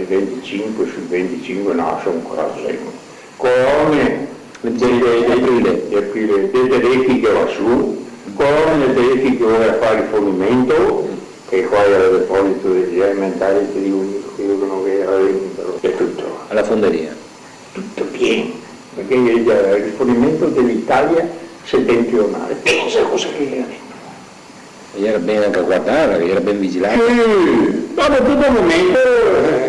25 su 25 no, sono ancora colonne dei tedeschi che va su, colonne tedeschi che vuole fare rifornimento, che qua era il deposito degli elementari, ti dico quello che non era dentro, è tutto. Alla fonderia? Tutto pieno, perché il rifornimento dell'Italia settentrionale, pensa cosa che era dentro. E era bene anche a guardare, era ben vigilato. Dopo tutto il momento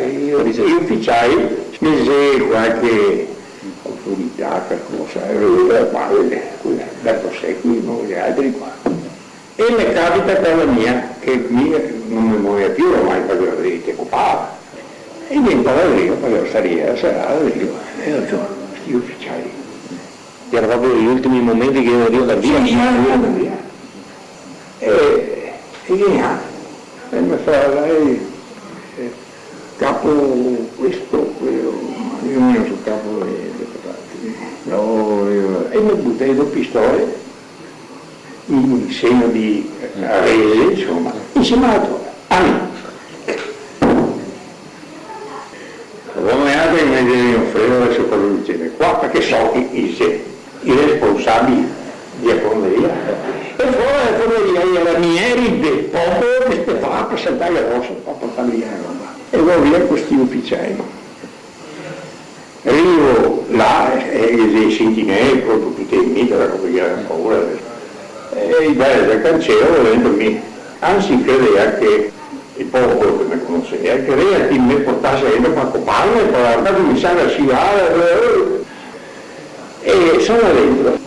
gli ufficiali mise qualche autorità, qualcosa, da prosecchi, non gli altri qua. E mi capita casa mia, che non mi muoveva più ormai perché la vedete occupava. E diventa da lì, perché la staria, sarà lì, e ho detto, questi ufficiali. Era proprio gli ultimi momenti che io da via. Sì, andando via. E via, e mi fa lei, capo questo, quello, io mi sono capo dei deputati. No, e mi buttai due pistole, in segno di rese, insomma, insieme alla tua. Come altri mi devono offrire adesso per l'ultimo qua, perché so che i responsabili di fonderia. E fuori la fonderia era Mieri del popolo che stava per saltare la rossa, per portare via la roba. E va via questi ufficiali. Arrivo là e senti me, proprio tutti i miti, la roba che era paura. E il bello del cancello volendomi, anzi credeva che il popolo che mi conosceva, credeva che mi portasse dentro per occuparmi, per cominciare a scivolare. E sono dentro.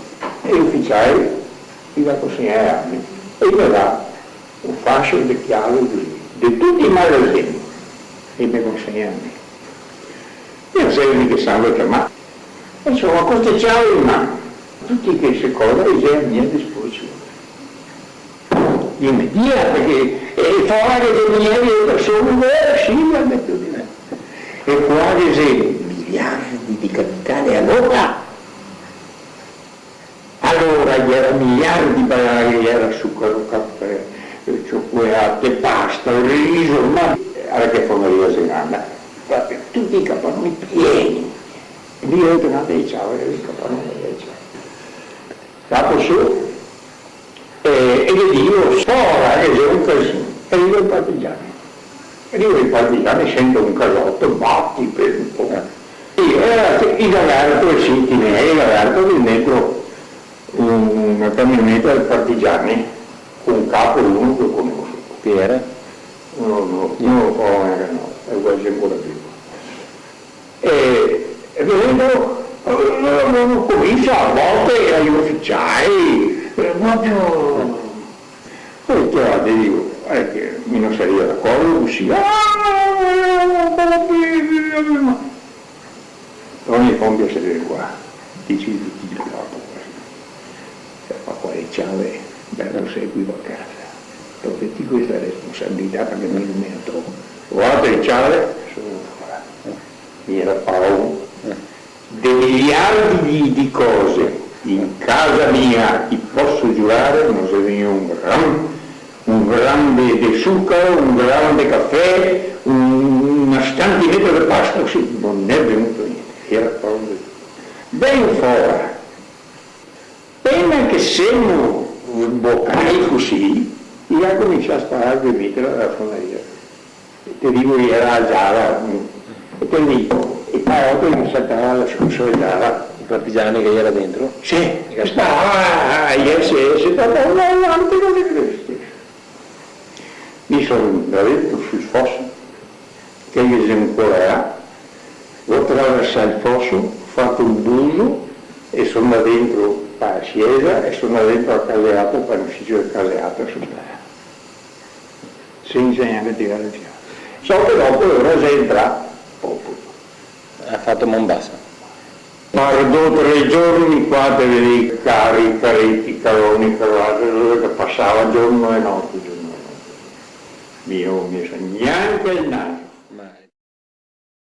E l'ufficiale mi va a consegnare armi e mi dà un fascio di chiave di tutti i magazzini e mi consegna a me. Io non so che sangue chiamare. Insomma, queste chiavi in mano, tutti queste cose erano a mia disposizione. Immediata, perché fuori che ieri le persone, sì, la metto di me. E fuori se miliardi di capitale allora. Allora gli era miliardi di era zucchero, caffè, cioccolato, pasta, riso, ma alla che fonderia si anda, tutti i capannoni pieni. Io ho tornato ai ciao, i capannoni ai ciao. Capo su, e gli dico, spora, che c'è un casino, e arrivo ai partigiani. Arrivo ai partigiani, sento un casotto, batti per un po'. Il lagarto, il sentinelli, il lagarto lì dentro una camionetta dei partigiani con un capo uno che conosco. Chi era? No, è quasi ancora vivo. E vedendo, comincia a volte agli ufficiali, proprio, poi trovate, dico, che mi non sarebbe d'accordo, così, ogni compia sedere qua, dici tutti il capo. Ma quale chiave bello segui a casa, dove ti questa responsabilità perché non mi ne trovo. Guarda il chiave, sono qua, mi era paura, dei miliardi di cose in casa mia, ti posso giurare, non se veniva un grande di zucchero, un grande caffè, una stantinetta di pasta, così, non è venuto niente, era proprio ben fuori. Appena che siamo boccai così, io ho cominciato a sparare due metri dalla fonderia. Ti dico che era gialla, e ti dico, e poi mi saltava la solidara. I partigiani che era dentro? Sì, stava, ISS, stava avanti come questi. Mi sono detto sul fosso, che io sono ancora là, ho attraversato il fosso, ho fatto un buso e sono da dentro a Siesa e sono dentro a Calleato, per l'ufficio del Calleato sul terra. Senza neanche tirare il fiato. So che dopo ora si entra poco. Ha fatto Mombasa. Guardo 3 giorni qua per vedere carri, carretti, caroni, carrate, dove che passava giorno e notte. Io non mi sa neanche il naso.